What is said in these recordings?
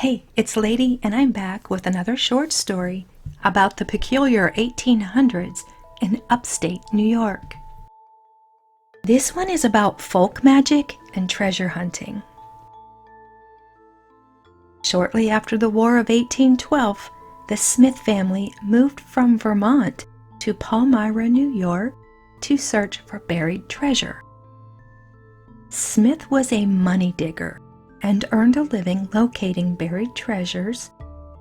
Hey, it's Lady, and I'm back with another short story about the peculiar 1800s in upstate New York. This one is about folk magic and treasure hunting. Shortly after the War of 1812, the Smith family moved from Vermont to Palmyra, New York, to search for buried treasure. Smith was a money digger and earned a living locating buried treasures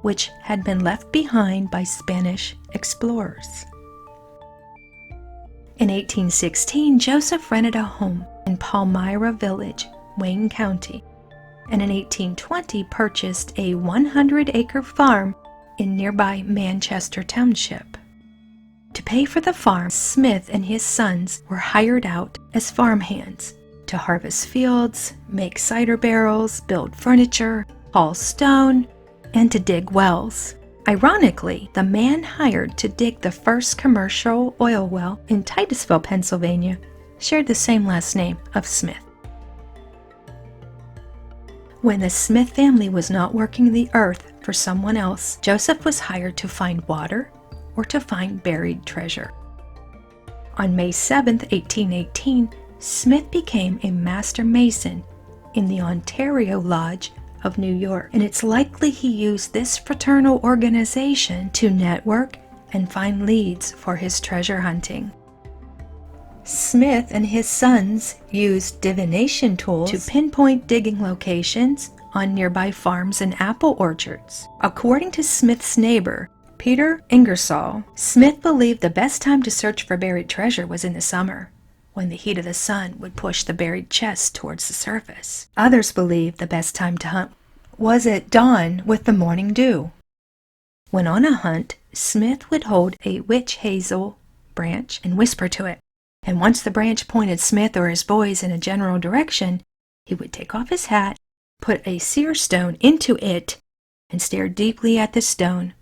which had been left behind by Spanish explorers. In 1816, Joseph rented a home in Palmyra Village, Wayne County, and in 1820 purchased a 100-acre farm in nearby Manchester Township. To pay for the farm, Smith and his sons were hired out as farmhands to harvest fields, make cider barrels, build furniture, haul stone, and to dig wells. Ironically, the man hired to dig the first commercial oil well in Titusville, Pennsylvania, shared the same last name of Smith. When the Smith family was not working the earth for someone else, Joseph was hired to find water or to find buried treasure. On May 7, 1818, Smith became a master mason in the Ontario Lodge of New York, and it's likely he used this fraternal organization to network and find leads for his treasure hunting. Smith and his sons used divination tools to pinpoint digging locations on nearby farms and apple orchards. According to Smith's neighbor, Peter Ingersoll, Smith believed the best time to search for buried treasure was in the summer, when the heat of the sun would push the buried chest towards the surface. Others believed the best time to hunt was at dawn with the morning dew. When on a hunt, Smith would hold a witch hazel branch and whisper to it, and once the branch pointed Smith or his boys in a general direction, he would take off his hat, put a seer stone into it, and stare deeply at the stone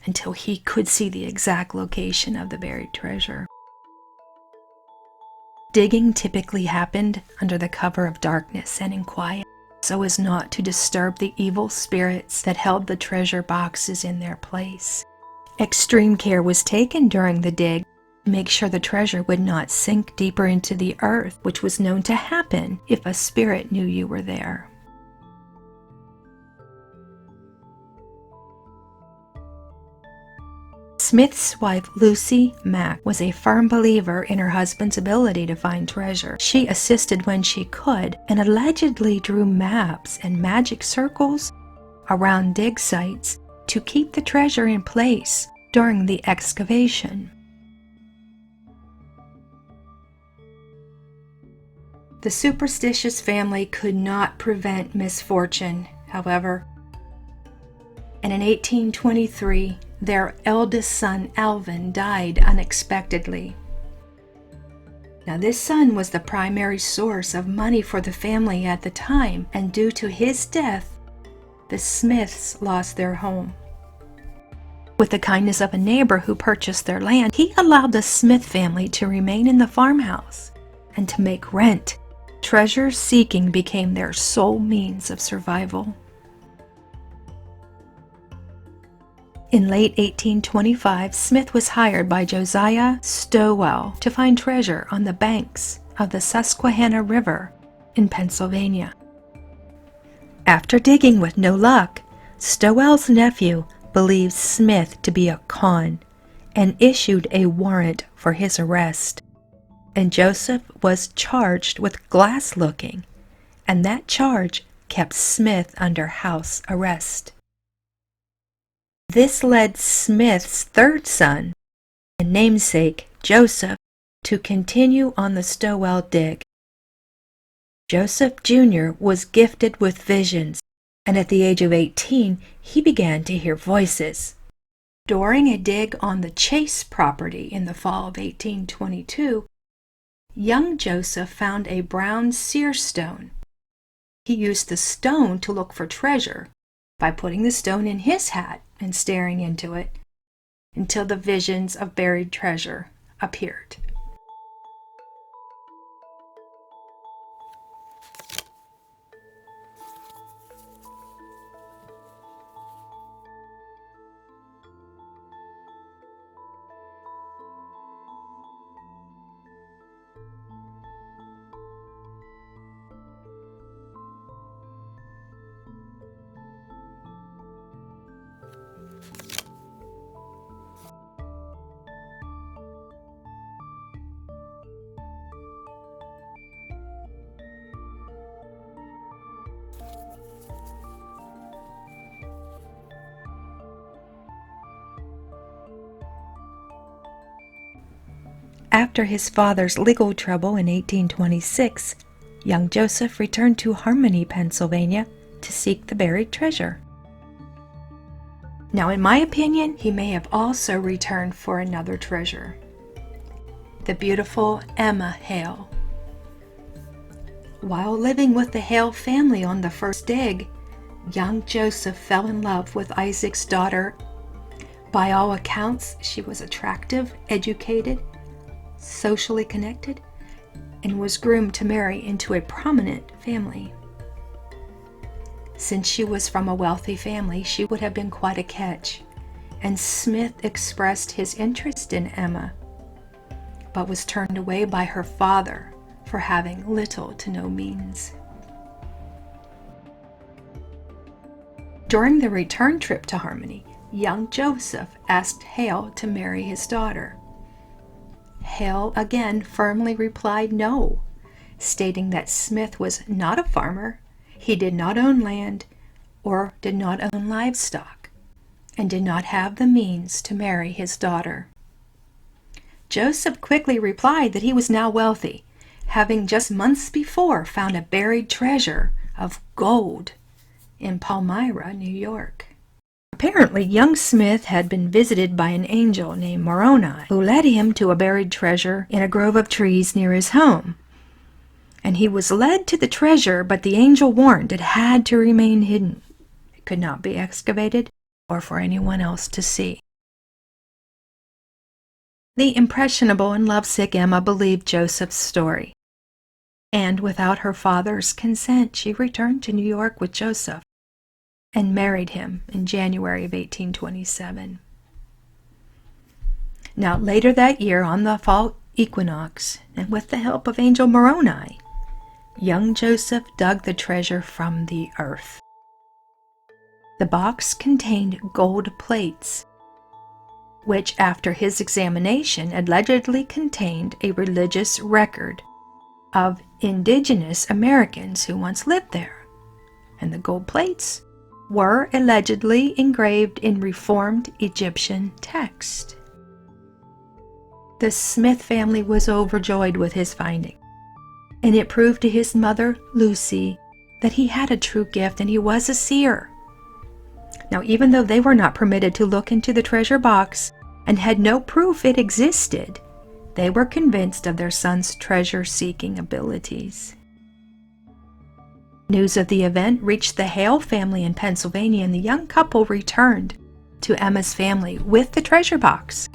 until he could see the exact location of the buried treasure. Digging typically happened under the cover of darkness and in quiet, so as not to disturb the evil spirits that held the treasure boxes in their place. Extreme care was taken during the dig to make sure the treasure would not sink deeper into the earth, which was known to happen if a spirit knew you were there. Smith's wife, Lucy Mack, was a firm believer in her husband's ability to find treasure. She assisted when she could and allegedly drew maps and magic circles around dig sites to keep the treasure in place during the excavation. The superstitious family could not prevent misfortune, however, and in 1823, their eldest son, Alvin, died unexpectedly. Now, this son was the primary source of money for the family at the time, and due to his death, the Smiths lost their home. With the kindness of a neighbor who purchased their land, he allowed the Smith family to remain in the farmhouse and to make rent. Treasure seeking became their sole means of survival. In late 1825, Smith was hired by Josiah Stowell to find treasure on the banks of the Susquehanna River in Pennsylvania. After digging with no luck, Stowell's nephew believed Smith to be a con and issued a warrant for his arrest. And Joseph was charged with glass looking, and that charge kept Smith under house arrest. This led Smith's third son, and namesake Joseph, to continue on the Stowell dig. Joseph Jr. was gifted with visions, and at the age of 18, he began to hear voices. During a dig on the Chase property in the fall of 1822, young Joseph found a brown seer stone. He used the stone to look for treasure by putting the stone in his hat and staring into it until the visions of buried treasure appeared. After his father's legal trouble in 1826, young Joseph returned to Harmony, Pennsylvania, to seek the buried treasure. Now, in my opinion, he may have also returned for another treasure, the beautiful Emma Hale. While living with the Hale family on the first dig, young Joseph fell in love with Isaac's daughter. By all accounts, she was attractive, educated, socially connected, and was groomed to marry into a prominent family. Since she was from a wealthy family, she would have been quite a catch, and Smith expressed his interest in Emma, but was turned away by her father for having little to no means. During the return trip to Harmony, young Joseph asked Hale to marry his daughter. Hale again firmly replied no, stating that Smith was not a farmer, he did not own land or did not own livestock, and did not have the means to marry his daughter. Joseph quickly replied that he was now wealthy, having just months before found a buried treasure of gold in Palmyra, New York. Apparently, young Smith had been visited by an angel named Moroni, who led him to a buried treasure in a grove of trees near his home. And he was led to the treasure, but the angel warned it had to remain hidden. It could not be excavated or for anyone else to see. The impressionable and lovesick Emma believed Joseph's story, and without her father's consent, she returned to New York with Joseph and married him in January of 1827. Now, later that year, on the fall equinox, and with the help of Angel Moroni, young Joseph dug the treasure from the earth. The box contained gold plates, which, after his examination, allegedly contained a religious record of indigenous Americans who once lived there, and the gold plates were allegedly engraved in Reformed Egyptian text. The Smith family was overjoyed with his finding, and it proved to his mother, Lucy, that he had a true gift and he was a seer. Now, even though they were not permitted to look into the treasure box and had no proof it existed, they were convinced of their son's treasure-seeking abilities. News of the event reached the Hale family in Pennsylvania, and the young couple returned to Emma's family with the treasure box.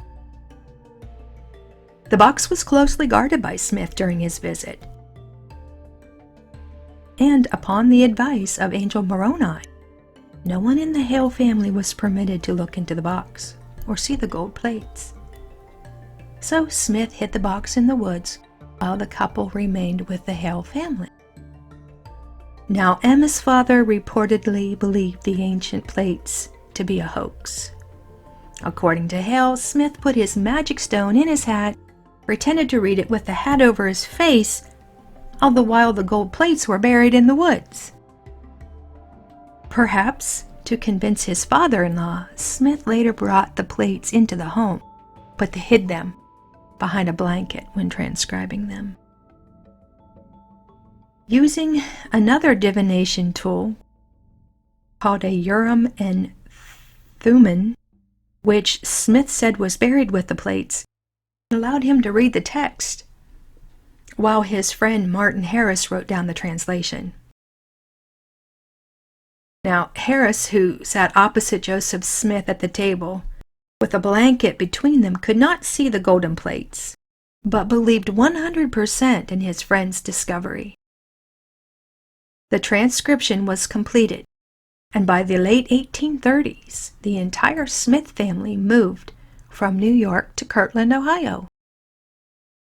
The box was closely guarded by Smith during his visit, and upon the advice of Angel Moroni, no one in the Hale family was permitted to look into the box or see the gold plates. So Smith hid the box in the woods while the couple remained with the Hale family. Now, Emma's father reportedly believed the ancient plates to be a hoax. According to Hale, Smith put his magic stone in his hat, pretended to read it with the hat over his face, all the while the gold plates were buried in the woods. Perhaps to convince his father-in-law, Smith later brought the plates into the home, but hid them behind a blanket when transcribing them. Using another divination tool called a Urim and Thummim, which Smith said was buried with the plates, allowed him to read the text, while his friend Martin Harris wrote down the translation. Now, Harris, who sat opposite Joseph Smith at the table, with a blanket between them, could not see the golden plates, but believed 100% in his friend's discovery. The transcription was completed, and by the late 1830s, the entire Smith family moved from New York to Kirtland, Ohio.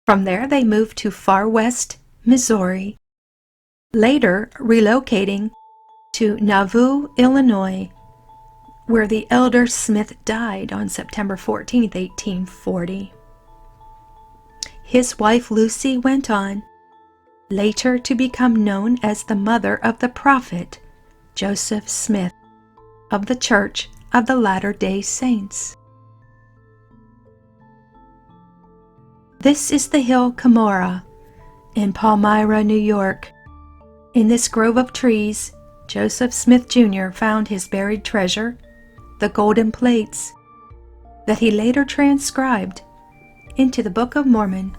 From there, they moved to Far West, Missouri, later relocating to Nauvoo, Illinois, where the elder Smith died on September 14, 1840. His wife Lucy went on, later to become known as the mother of the prophet Joseph Smith of the Church of the Latter-day Saints. This is the hill Cumorah in Palmyra, New York. In this grove of trees, Joseph Smith Jr. found his buried treasure, the golden plates, that he later transcribed into the Book of Mormon.